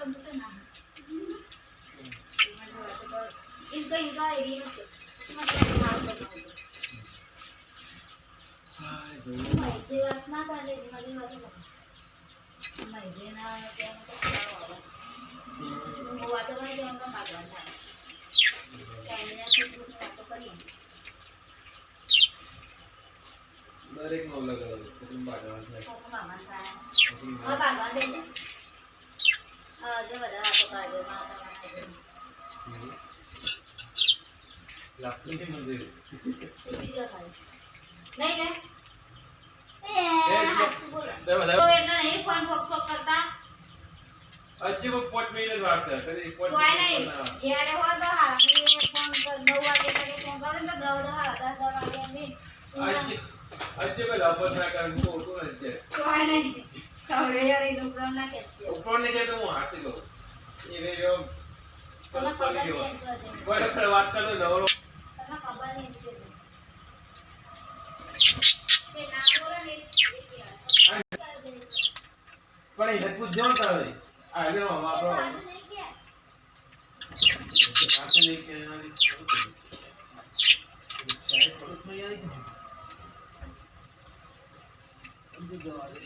computer ना इनका इनका एरिया में मतलब हाथ बनाओ माहिती वाचना काढले मध्ये मध्ये माहिती ना त्या मग वातावरण जेवण का पाठवायचं कॅमेऱ्याची पूर्ण वाटो करी डायरेक्ट नवला करायचं कुठून पाठवायचं हो मामा काय हो पाठवा दे जो बड़ा आपको काढे माता बनायचं लागतं ते म्हणजे किती दिवस आहे नहीं है तो येणार नाही फोन फोक फोक करता अच्छी वो पोट में ले वाटतं कधी पोट तो आहे नाही यार हो तो हा मी फोन 9 वाजे तरी फोन करून तर 10 वाजे मी अच्छे को लापत ना कर को तो अच्छे तो आहे नाही सवरे यार इन ऊपर ना कहते ऊपर नहीं कहते वो हाथ को ये वीडियो कल कल बड़ा कर बात कर दो नवरो करना खबर नहीं के नाम बोला नहीं પણ એ બધું જોન કરે આ લે આપણો नहीं किया વાત નહીં કે એનાથી શું કરે ચાય પડોસ માં આવી ગઈ જવા દે